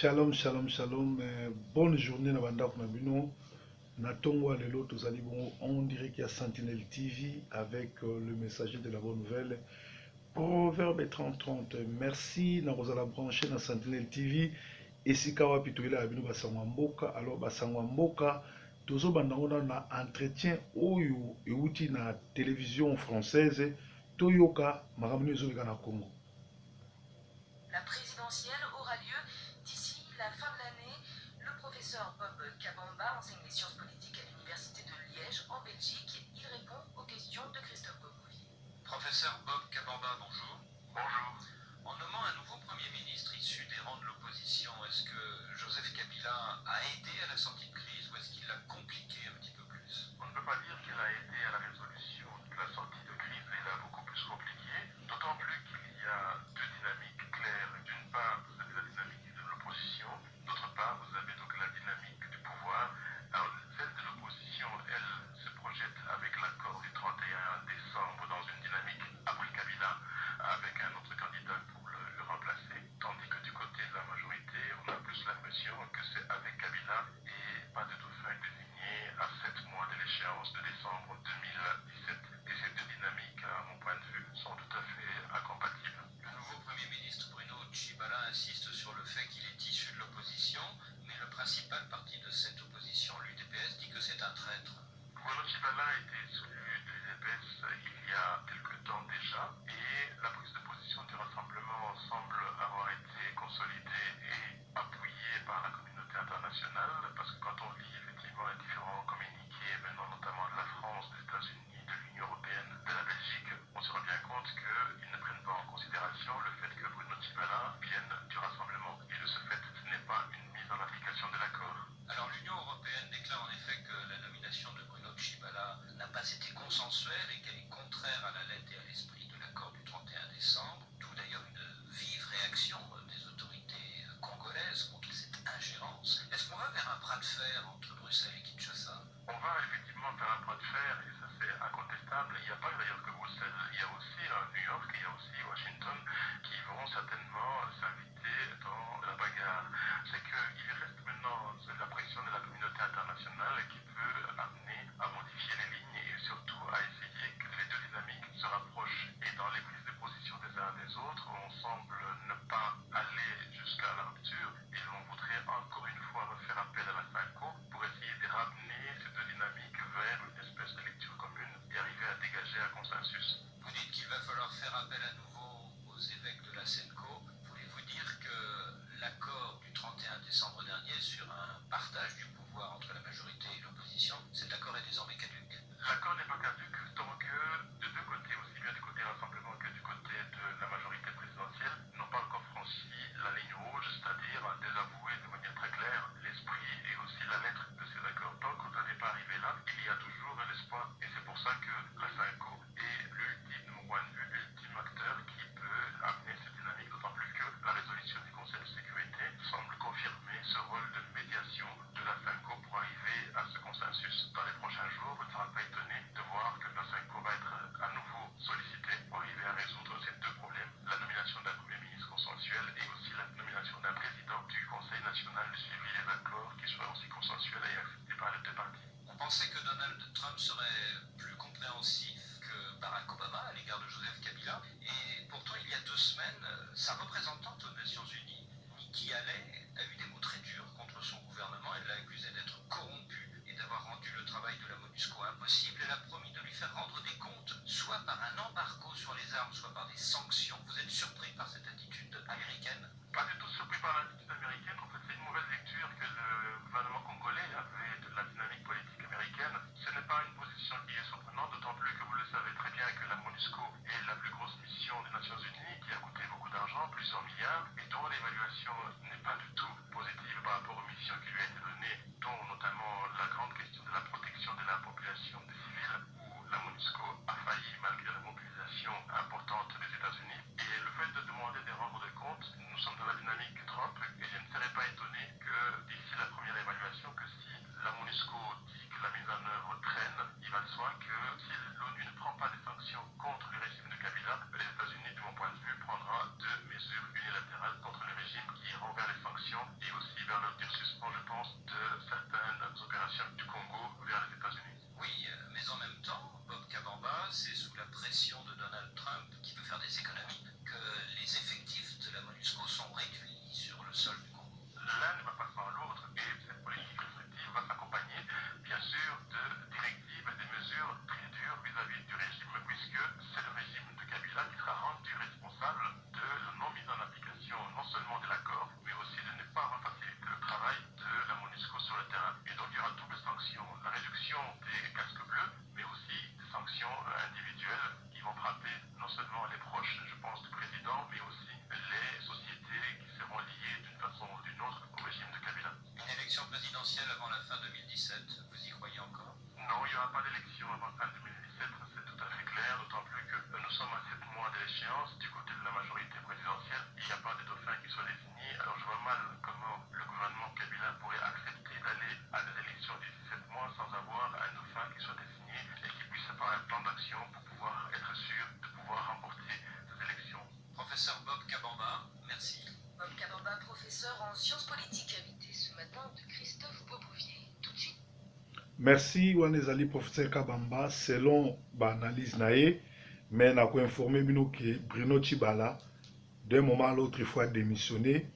Shalom, shalom, shalom. Bonne journée na bandako na bino. Na tongo lelo tozali bon, on dirait qu'il y a Sentinelle TV avec le messager de la bonne nouvelle. Proverbe 30-30. Merci na kozala branché na Sentinelle TV. Esika wapi toyela ya bino basangwa mboka. Alors basangwa mboka tozo bandango na entretien oyo euti na télévision française toyoka makambo ezoleka na Congo. La présidentielle aura lieu d'ici la fin de l'année. Le professeur Bob Kabamba enseigne les sciences politiques à l'université de Liège en Belgique. Il répond aux questions de Christophe Bobovier. Professeur Bob Kabamba, bonjour. Bonjour. En nommant un nouveau Premier ministre issu des rangs de l'opposition, est-ce que Joseph Kabila a aidé à la sortie de crise ou est-ce qu'il l'a compliqué un petit peu plus? On ne peut pas dire qu'il a aidé à la résolution de la sortie de crise, il a beaucoup plus compliqué, d'autant plus qu'il y a deux dynamiques claires. D'une part, vous avez la dynamique de l'opposition, d'autre part, vous avez donc la dynamique du pouvoir. Alors, celle de l'opposition, elle, se projette avec l'accord du 31 décembre dans une dynamique après Kabila, avec un autre candidat pour le remplacer, tandis que du côté de la majorité, on a plus l'impression que c'est avec Kabila et pas de dauphin désigné à 7 mois de l'échéance de décembre 2017. Et ces deux dynamiques, à mon point de vue, sont tout à fait incompatibles. Le nouveau Premier ministre Bruno Tshibala insiste sur le fait qu'il est issu de l'opposition, mais le principal parti de cette opposition, l'UDPS, dit que c'est un traître. Bruno Tshibala a été exclu de l'UDPS il y a quelque temps déjà, et la prise de position du rassemblement semble avoir été consolidée et appuyée par la communauté internationale, parce que quand on lit effectivement les différents communiqués venant notamment de la France, des États-Unis, de l'Union européenne, de la Belgique, on se rend bien compte qu'ils ne prennent pas en considération le fait que Bruno Tshibala vienne du rassemblement. Et de ce fait, ce n'est pas une mise en application de l'accord. Alors l'Union européenne déclare en effet que la nomination de Bruno Tshibala n'a pas été consensuelle et qu'elle est contraire à la lettre et à l'esprit de l'accord du 31 décembre, d'où d'ailleurs une vive réaction des autorités congolaises contre cette ingérence. Est-ce qu'on va vers un bras de fer entre Bruxelles et Kinshasa? On va effectivement faire un bras de fer, et ça c'est incontestable. Il n'y a pas d'ailleurs que Bruxelles, il y a aussi New York, il y a aussi Washington qui vont certainement s'inviter dans la bagarre. C'est qu'il reste maintenant la pression de la communauté internationale qui peut amener à modifier les lignes et surtout à essayer que les deux dynamiques se rapprochent. Et dans les prises de position des uns des autres, on semble ne pas aller jusqu'à la rupture et on voudrait encore une fois refaire appel à la FACO pour essayer de ramener ces deux dynamiques vers une espèce de lecture commune et arriver à dégager un consensus. Vous dites qu'il va falloir faire appel à nouveau aux évêques de la SENCO. Voulez-vous dire que l'accord du 31 décembre dernier sur un partage du pouvoir entre la majorité et l'opposition, cet accord est désormais caduc? L'accord n'est pas caduc tant que de deux côtés, aussi bien du côté rassemblement que du côté de la majorité présidentielle, n'ont pas encore franchi la ligne rouge, c'est-à-dire désavouer de manière très claire l'esprit et aussi la lettre de ces accords. Tant qu'on n'est pas arrivé là, il y a toujours un espoir. Et c'est pour ça que la SANCO est l'ultime, de mon point de vue, l'ultime acteur qui peut amener cette dynamique, d'autant plus que la résolution du Conseil de sécurité semble confirmer ce rôle de médiation de la SANCO pour arriver à ce consensus. Dans les prochains jours, vous ne serez pas étonné de voir que la SANCO va être à nouveau sollicitée pour arriver à résoudre ces deux problèmes, la nomination d'un Premier ministre consensuel et aussi la nomination d'un président du Conseil national de suivi des accords qui soit aussi consensuel et accepté par les deux parties. On pensait que Donald Trump serait plus compréhensif que Barack Obama à l'égard de Joseph Kabila, et pourtant il y a 2 semaines, sa représentante aux Nations Unies, Nikki Haley, a eu des mots très durs contre son gouvernement. Elle l'a accusé d'être corrompu et d'avoir rendu le travail de la MONUSCO impossible. Elle a promis de lui faire rendre des comptes, soit par un embargo sur les armes, soit par des sanctions. Vous êtes surpris par cette attitude américaine? Pas du tout surpris par l'attitude américaine. En fait, c'est une mauvaise lecture que le gouvernement congolais avait de la dynamique politique américaine. Ce n'est pas une position qui est surprenante, d'autant plus que vous le savez très bien que la MONUSCO est la plus grosse mission des Nations Unies, qui a coûté beaucoup d'argent, plusieurs milliards, et dont l'évaluation n'est pas du tout positive par rapport aux missions qui lui ont été données, dont notamment la grande question de la protection de la population des civils, où la MONUSCO a failli malgré la mobilisation importante des États-Unis. Et le fait de demander des rendre de compte, nous sommes dans la dynamique Trump, et je ne serais pas étonné que d'ici la première évaluation, que si la MONUSCO dit que la mise en œuvre traîne, il va de soi que si l'ONU ne prend pas des sanctions contre le régime de Kabila, les États-Unis, de mon point de vue, prendra 2 mesures unilatérales contre le régime qui iront vers les sanctions et aussi suspens, je pense, de certaines opérations du Congo vers les États-Unis. Oui, mais en même temps, Bob Kabamba, c'est sous la pression de Donald Trump, qui veut faire des économies, que les effectifs de la MONUSCO sont réduits sur le sol du Congo. L'un ne va pas sans l'autre et cette politique restrictive va s'accompagner, bien sûr, de directives et de mesures très dures vis-à-vis du régime, puisque c'est le régime de Kabila qui sera rendu responsable de la non-mise en application non seulement de l'accord, mais aussi de ne pas faciliter le travail de la MONUSCO sur le terrain. Et donc il y aura double sanction, la réduction des casques bleus, mais aussi des sanctions individuelles qui vont frapper non seulement les proches, je pense, du président, mais aussi les sociétés qui seront liées d'une façon ou d'une autre au régime de Kabila. Une élection présidentielle avant la fin 2017, vous y croyez encore? Non, il n'y aura pas d'élection avant fin 2017, c'est tout à fait clair, d'autant plus que nous sommes à 7 mois de l'échéance du côté de la majorité présidentielle. Il n'y a pas de dauphin qui soit défini, alors je vois mal comment le gouvernement Kabila pourrait accepter d'aller à des élections d'ici 7 mois sans avoir un dauphin qui soit désigné et qui puisse faire un plan d'action pour pouvoir être sûr de pouvoir remporter ces élections. Professeur Bob Kabamba, merci. Bob Kabamba, professeur en sciences politiques, invité ce matin de Christophe Bobovier. Tout de suite. Merci Wanezali professeur Kabamba. Selon l'analyse nae, mais n'a informé que Bruno Tshibala d'un moment à l'autre il faut démissionner.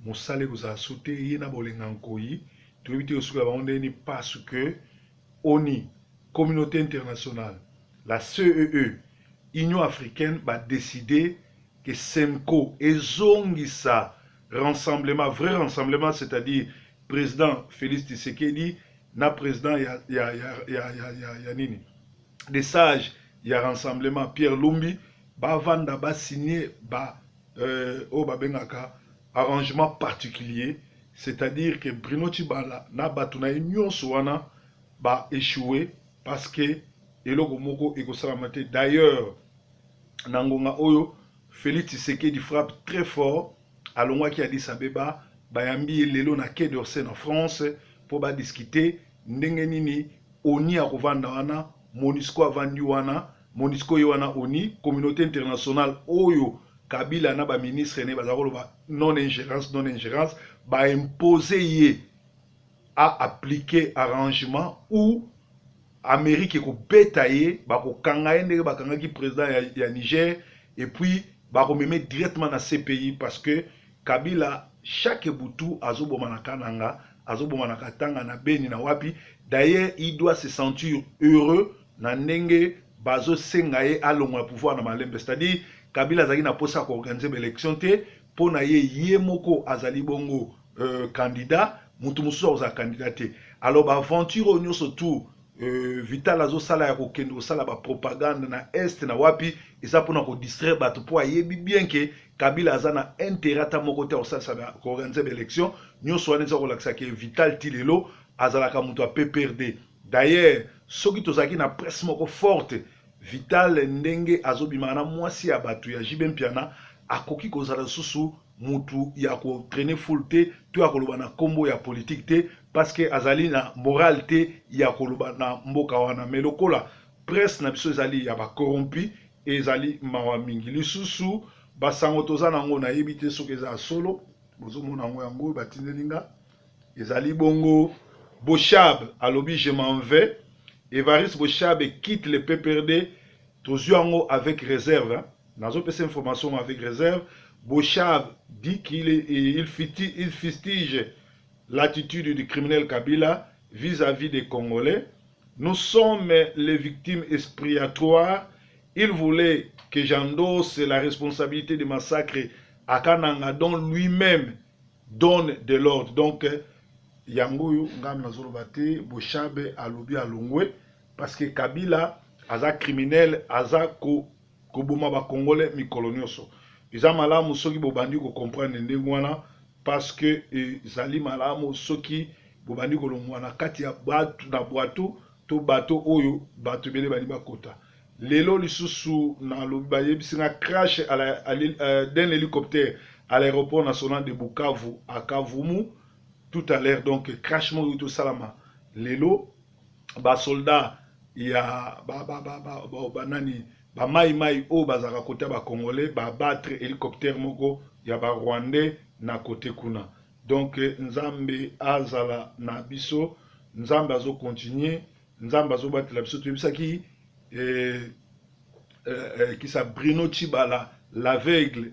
Moussale vous a sauté yena bolengankoyi. Tu éviter aussi que la parce que ONI, communauté internationale, la CEE, Union africaine va décider que SEMCO et Zongisa rassemblement, vrai rassemblement, c'est-à-dire président Félix Tshisekedi, na président nini des sages, il y a rassemblement Pierre Lumbi, ba vanda ba signé ba bengaka arrangement particulier, c'est-à-dire que Bruno Tshibala na batuna union soana ba échoué parce que eloko moko ekosalamate. D'ailleurs nangonga oyo Félix Tshisekedi frappe très fort à l'ongwa qui a dit Sabeba bayambi lelo na quai d'Orsay en France pour ba discuter ndenge nini ONI a kovanda wana, MONUSCO avandi wana, MONUSCO wana ONI, communauté internationale oyo Kabila na ba ministre ne bazakolo ba non ingérence ba imposer ye à appliquer arrangement ou Amérique ko betaye ba ko kanga ndenge ba kanga ki président ya Niger et puis ba ko meme directement na CPI parce que Kabila chaque boutou azoboma na kananga azoboma na katanga na beni na wapi. D'ailleurs il doit se sentir heureux na ndenge bazo sengaye alongwa pouvoir na malembe, c'est-à-dire Kabila azali na posa ko organiser l'élection te pona ye moko azali bongo candidat mutu mususu za candidat te. Alors ba aventure nyonso tout Vital azo sala ya kokende kosala ba propagande na est na wapi eza pona ko distraire bato po ayebi bien que Kabila aza na intérêt ata moko te osala ko organiser l'élection nyonso wana eza kolakisa ke Vital Tilelo azalaka mutu a PPRD. D'ailleurs soki tozaki na presse moko forte Vital ndenge azobima na mwasi ya bato ya Jibe Mpiana akoki kozala susu mutu ya ko traîner full te to ya koloba na kombo ya politique te parce que azali na moralité ya koloba na mboka wana. Mais lokola presse na biso ezali ya ba corrompi ezali mawa mingi lisusu basango toza nango na yebi te soki eza solo bozo mona ngo yango batindelinga ezali bongo Bochab alobi je m'en vais. Évariste Bochab quitte le PPRD tozuango avec réserve hein? Nazo pesa information avec réserve. Bochab dit qu'il fustige l'attitude du criminel Kabila vis-à-vis des Congolais. Nous sommes les victimes expiatoires. Il voulait que j'endosse la responsabilité du massacre à Kananga, dont lui-même donne de l'ordre. Donc, Yangoyo, Ngam Nazorobate, Bochabe, Alobi, Alongwe, parce que Kabila, aza criminel, aza Koboma ba Congolais, mi colonioso. Ils ont malamu soki bobandi ko comprendre ndengwana parce que zali malamu soki bobandi ko longwana kati ya batu na bwatu to bato oyo bato bele bali bakota. Lelo lisusu na lobaye bisinga crash d'un hélicoptère à l'aéroport national de Bukavu à Kavumu tout à l'heure. Donc crash mo to salama. Lelo ba soldat ya banani ba mai o bazaka côté ba congolais ba battre hélicoptère moko ya ba rwandais na côté kuna. Donc nzambe azala na biso, nzambe azo continuer, nzambe azo batela biso to bisa ki qui sa Bruno Tshibala l'aveugle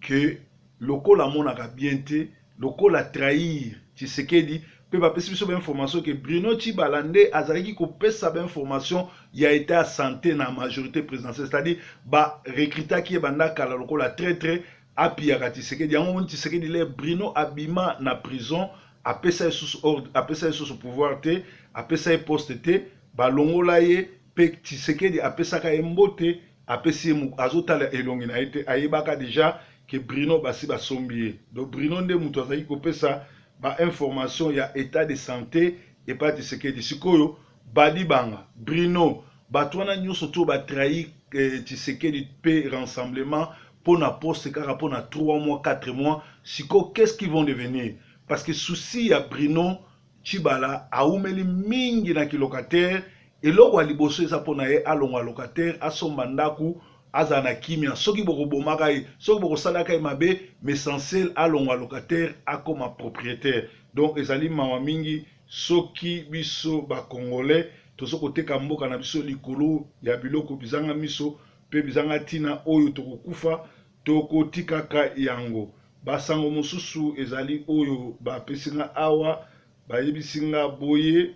que lokola monaka bien te, lokola trahir Tshisekedi pe ba pesi biso information que Bruno Tshibala nde azalaki ko pesa ba information ya état santé na majorité présidentielle, c'est-à-dire ba recruta ki banda kala lokola très apiaka Tshisekedi. Yango moni Tshisekedi le Bruno abima na prison, apesa sous ordre, apesa sous pouvoir te, apesa poste te, balongola ye pe Tshisekedi apesaka mbote, apesi mu azotala elongi na ete ayebaka déjà que Bruno basi basombiye. Donc Bruno nde muto azali kopesa ba information ya état de santé et pas Tshisekedi. Sikoyo badi banga Bruno batwana nyonso to ba trahi Tshisekedi pe rassemblement pour na poste car pour na 3 mois 4 mois. Siko qu'est-ce qu'ils vont devenir? Parce que souci ya Bruno Tshibala aumeli mingi na kilocataire et loko aliboso eza pona ye alongwa locataire asomba ndaku azana kimia soki boko bomaka ye soki boko salaka ye mabe mais essentiel alongwa locataire akoma propriétaire. Donc ezali mawa mingi soki biso ba congolais tozo koteka mboka na biso likolo ya biloko bizanga miso pe bizanga tina oyo tokokufa tokotikaka yango. Basango mosusu ezali oyo ba pesinga awa bayebisinga boye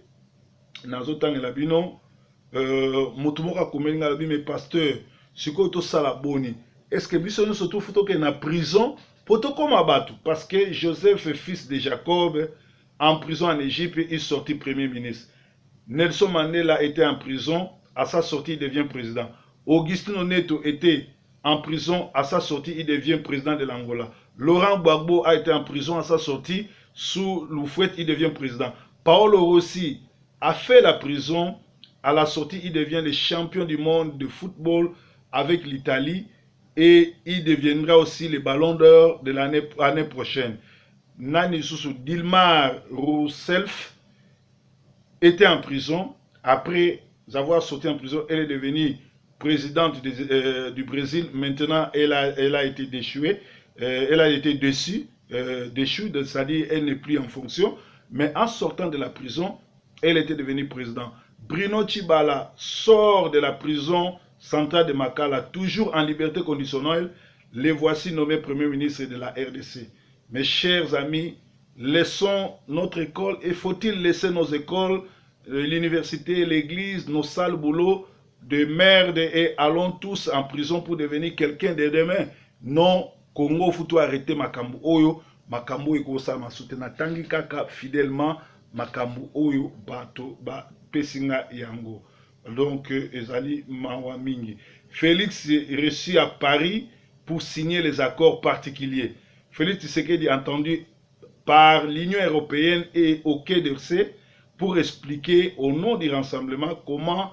nazotangela bino mutu moko akomeli nga lobi mais pasteur sikoyo tosala boni est-ce que biso nyonso tofutoke na prison po tokoma bato? Parce que Joseph fils de Jacob en prison en Égypte il sortit premier ministre. Nelson Mandela était en prison, à sa sortie il devient président. Augustin Oneto était en prison, à sa sortie il devient président de l'Angola. Laurent Gbagbo a été en prison, à sa sortie sous Loufouette il devient président. Paolo Rossi a fait la prison, à la sortie il devient le champion du monde de football avec l'Italie et il deviendra aussi le ballon d'or de l'année prochaine. Nani Soussou Dilma Rousseff était en prison. Après avoir sorti en prison, elle est devenue présidente du Brésil. Maintenant, elle a été déchue. Elle a été déchue, c'est-à-dire elle n'est plus en fonction. Mais en sortant de la prison, elle était devenue présidente. Bruno Tshibala sort de la prison centrale de Makala, toujours en liberté conditionnelle. Les voici nommés Premier ministre de la RDC. Mes chers amis, laissons notre école et faut-il laisser nos écoles, l'université, l'église, nos salles boulot de merde et allons tous en prison pour devenir quelqu'un de demain? Non, Congo, faut tout arrêter Makambu Oyo, Makambu Ekosa Masutena Tangi Kaka fidèlement Makambu Oyo Bato Ba Pesinga Yango. Donc, Ezali Mawa Mingi. Félix est reçu à Paris pour signer les accords particuliers. Félix Tshisekedi entendu par l'Union européenne et au Quai d'Orsay pour expliquer au nom du rassemblement comment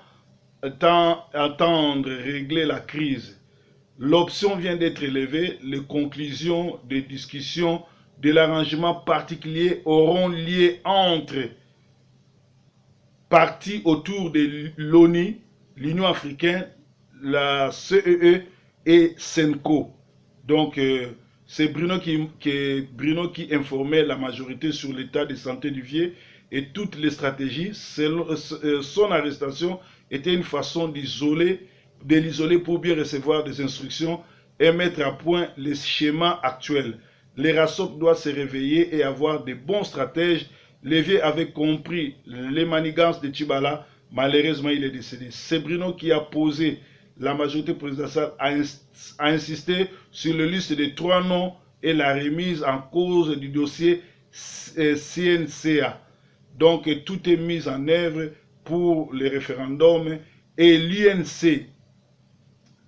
attendre régler la crise. L'option vient d'être élevée. Les conclusions des discussions de l'arrangement particulier auront lieu entre partis autour de l'ONU, l'Union africaine, la CEE et SENCO. Donc, c'est Bruno qui informait la majorité sur l'état de santé du vieux et toutes les stratégies. Son arrestation était une façon de l'isoler pour bien recevoir des instructions et mettre à point les schémas actuels. Les RASOP doivent se réveiller et avoir de bons stratèges. Le vieux avait compris les manigances de Tshibala. Malheureusement, il est décédé. C'est Bruno qui a posé la majorité présidentielle a insisté sur le liste de 3 noms et la remise en cause du dossier CNCA. Donc, tout est mis en œuvre pour le référendum et l'UNC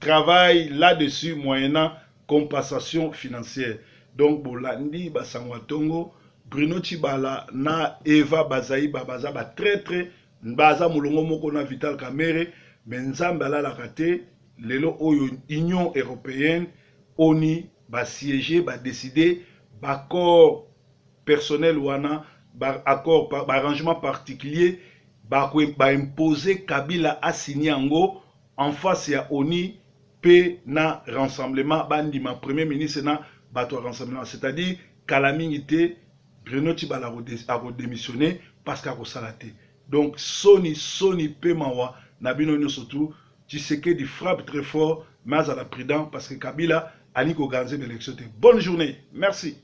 travaille là-dessus moyennant compensation financière. Donc, Bolandi, Basangwatongo, Bruno Tshibala, na Eva Bazaï, Babaza, très, Baza Moulongo Moko na Vital Kamere, Menzamba la kate, lelo oyo Union européenne, ONU, ba siéger, ba décider, ba corps personnel wana, ba accord, ba arrangement particulier, ba imposer Kabila a signé ango en face ya ONU, pe na rassemblement, bandima premier ministre na bato rassemblement, c'est-à-dire Kalamingité, Renaud Tibala a redémissionné parce qu'il a salaté. Donc, Sony Pemawa, Nabino surtout, Tshisekedi frappe très fort, mais à la prudence parce que Kabila a Nico Ganze l'élection. Bonne journée. Merci.